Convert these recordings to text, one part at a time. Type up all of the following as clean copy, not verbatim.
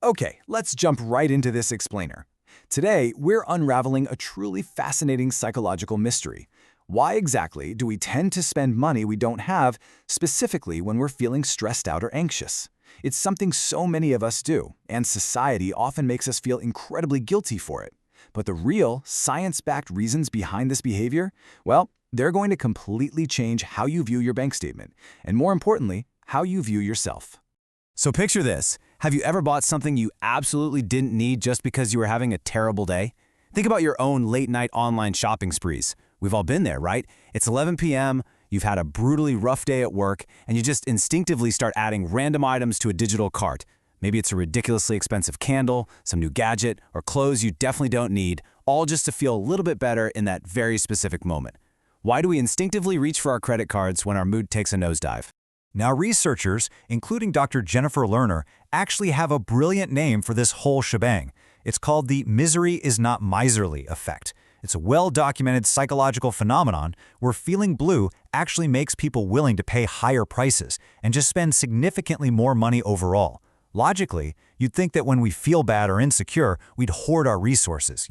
Okay, let's jump right into this explainer. Today, we're unraveling a truly fascinating psychological mystery. Why exactly do we tend to spend money we don't have, specifically when we're feeling stressed out or anxious? It's something so many of us do, and society often makes us feel incredibly guilty for it. But the real, science-backed reasons behind this behavior? Well, they're going to completely change how you view your bank statement, and more importantly, how you view yourself. So picture this. Have you ever bought something you absolutely didn't need just because you were having a terrible day? Think about your own late-night online shopping sprees. We've all been there, right? It's 11 p.m., you've had a brutally rough day at work, and you just instinctively start adding random items to a digital cart. Maybe it's a ridiculously expensive candle, some new gadget, or clothes you definitely don't need, all just to feel a little bit better in that very specific moment. Why do we instinctively reach for our credit cards when our mood takes a nosedive? Now, researchers, including Dr. Jennifer Lerner, actually have a brilliant name for this whole shebang. It's called the misery is not miserly effect. It's a well-documented psychological phenomenon where feeling blue actually makes people willing to pay higher prices and just spend significantly more money overall. Logically, you'd think that when we feel bad or insecure, we'd hoard our resources,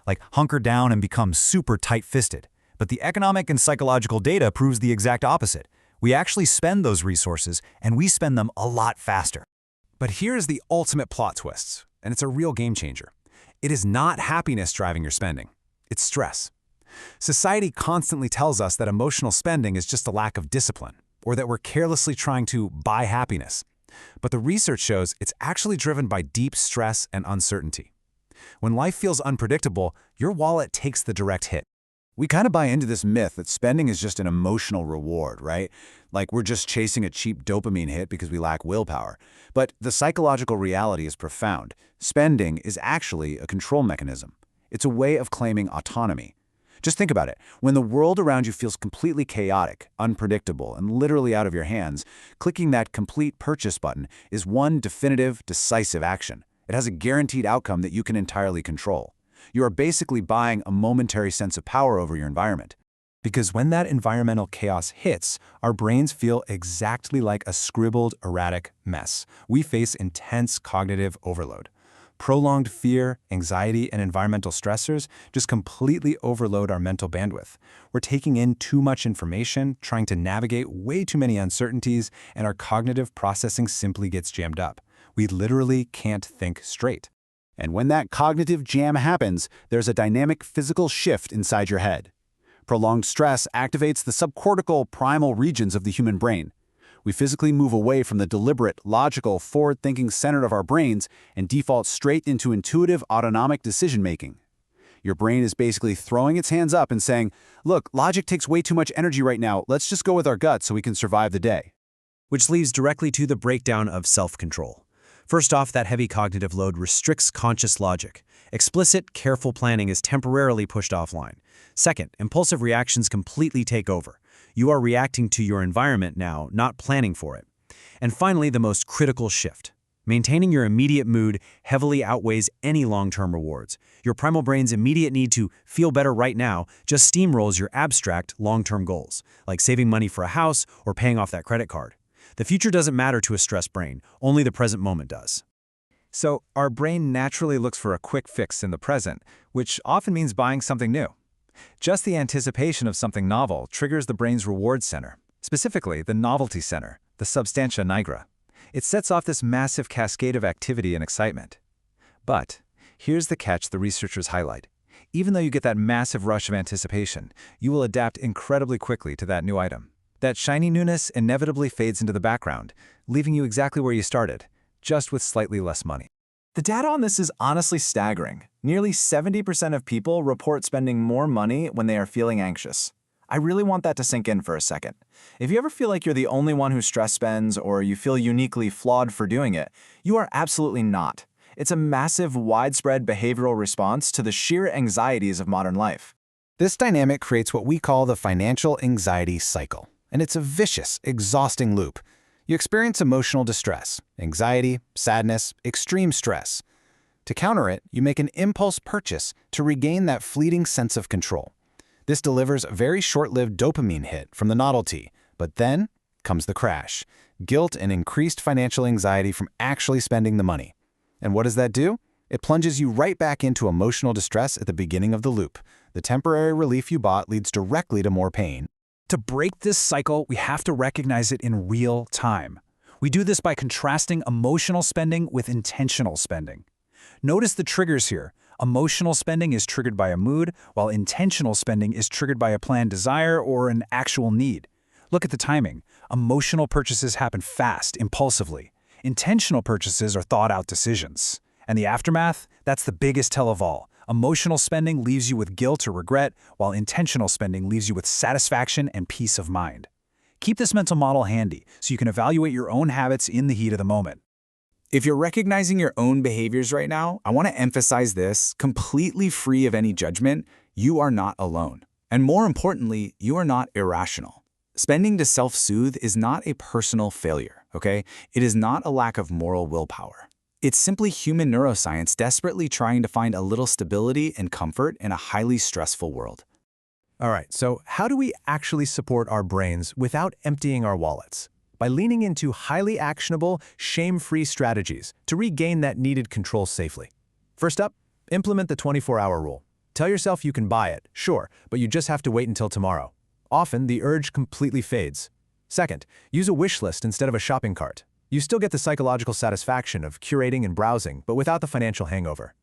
like hunker down and become super tight-fisted. But the economic and psychological data proves the exact opposite. We actually spend those resources, and we spend them a lot faster. But here's the ultimate plot twist, and it's a real game changer. It is not happiness driving your spending. It's stress. Society constantly tells us that emotional spending is just a lack of discipline, or that we're carelessly trying to buy happiness. But the research shows it's actually driven by deep stress and uncertainty. When life feels unpredictable, your wallet takes the direct hit. We kind of buy into this myth that spending is just an emotional reward, right? Like we're just chasing a cheap dopamine hit because we lack willpower. But the psychological reality is profound. Spending is actually a control mechanism. It's a way of claiming autonomy. Just think about it. When the world around you feels completely chaotic, unpredictable, and literally out of your hands, clicking that complete purchase button is one definitive, decisive action. It has a guaranteed outcome that you can entirely control. You are basically buying a momentary sense of power over your environment. Because when that environmental chaos hits, our brains feel exactly like a scribbled, erratic mess. We face intense cognitive overload. Prolonged fear, anxiety, and environmental stressors just completely overload our mental bandwidth. We're taking in too much information, trying to navigate way too many uncertainties, and our cognitive processing simply gets jammed up. We literally can't think straight. And when that cognitive jam happens, there's a dynamic physical shift inside your head. Prolonged stress activates the subcortical primal regions of the human brain. We physically move away from the deliberate, logical, forward-thinking center of our brains and default straight into intuitive, autonomic decision-making. Your brain is basically throwing its hands up and saying, look, logic takes way too much energy right now, let's just go with our gut so we can survive the day. Which leads directly to the breakdown of self-control. First off, that heavy cognitive load restricts conscious logic. Explicit, careful planning is temporarily pushed offline. Second, impulsive reactions completely take over. You are reacting to your environment now, not planning for it. And finally, the most critical shift. Maintaining your immediate mood heavily outweighs any long-term rewards. Your primal brain's immediate need to feel better right now just steamrolls your abstract, long-term goals, like saving money for a house or paying off that credit card. The future doesn't matter to a stressed brain, only the present moment does. So, our brain naturally looks for a quick fix in the present, which often means buying something new. Just the anticipation of something novel triggers the brain's reward center, specifically the novelty center, the substantia nigra. It sets off this massive cascade of activity and excitement. But here's the catch the researchers highlight. Even though you get that massive rush of anticipation, you will adapt incredibly quickly to that new item. That shiny newness inevitably fades into the background, leaving you exactly where you started, just with slightly less money. The data on this is honestly staggering. Nearly 70% of people report spending more money when they are feeling anxious. I really want that to sink in for a second. If you ever feel like you're the only one who stress spends or you feel uniquely flawed for doing it, you are absolutely not. It's a massive, widespread behavioral response to the sheer anxieties of modern life. This dynamic creates what we call the financial anxiety cycle. And it's a vicious, exhausting loop. You experience emotional distress, anxiety, sadness, extreme stress. To counter it, you make an impulse purchase to regain that fleeting sense of control. This delivers a very short-lived dopamine hit from the novelty, but then comes the crash, guilt and increased financial anxiety from actually spending the money. And what does that do? It plunges you right back into emotional distress at the beginning of the loop. The temporary relief you bought leads directly to more pain. To break this cycle, we have to recognize it in real time. We do this by contrasting emotional spending with intentional spending. Notice the triggers here. Emotional spending is triggered by a mood, while intentional spending is triggered by a planned desire or an actual need. Look at the timing. Emotional purchases happen fast, impulsively. Intentional purchases are thought-out decisions. And the aftermath? That's the biggest tell of all. Emotional spending leaves you with guilt or regret, while intentional spending leaves you with satisfaction and peace of mind. Keep this mental model handy so you can evaluate your own habits in the heat of the moment. If you're recognizing your own behaviors right now, I want to emphasize this: completely free of any judgment, you are not alone. And more importantly, you are not irrational. Spending to self-soothe is not a personal failure, okay? It is not a lack of moral willpower. It's simply human neuroscience desperately trying to find a little stability and comfort in a highly stressful world. All right, so how do we actually support our brains without emptying our wallets? By leaning into highly actionable, shame-free strategies to regain that needed control safely. First up, implement the 24-hour rule. Tell yourself you can buy it, sure, but you just have to wait until tomorrow. Often, the urge completely fades. Second, use a wish list instead of a shopping cart. You still get the psychological satisfaction of curating and browsing, but without the financial hangover.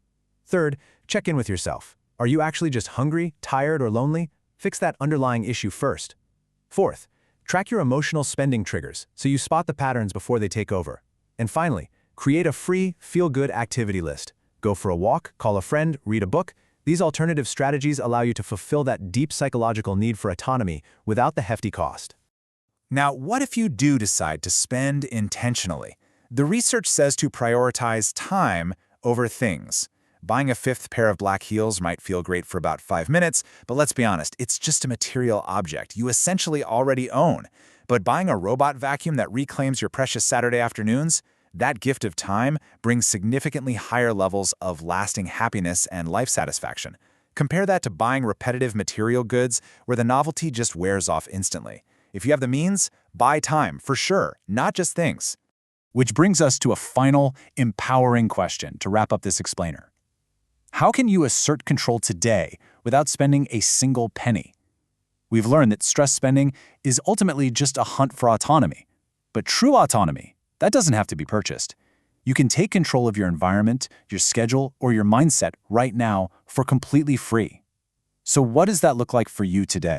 Third, check in with yourself. Are you actually just hungry, tired, or lonely? Fix that underlying issue first. Fourth, track your emotional spending triggers so you spot the patterns before they take over. And finally, create a free, feel-good activity list. Go for a walk, call a friend, read a book. These alternative strategies allow you to fulfill that deep psychological need for autonomy without the hefty cost. Now, what if you do decide to spend intentionally? The research says to prioritize time over things. Buying a fifth pair of black heels might feel great for about 5 minutes, but let's be honest, it's just a material object you essentially already own. But buying a robot vacuum that reclaims your precious Saturday afternoons? That gift of time brings significantly higher levels of lasting happiness and life satisfaction. Compare that to buying repetitive material goods where the novelty just wears off instantly. If you have the means, buy time, for sure, not just things. Which brings us to a final, empowering question to wrap up this explainer. How can you assert control today without spending a single penny? We've learned that stress spending is ultimately just a hunt for autonomy. But true autonomy, that doesn't have to be purchased. You can take control of your environment, your schedule, or your mindset right now for completely free. So what does that look like for you today?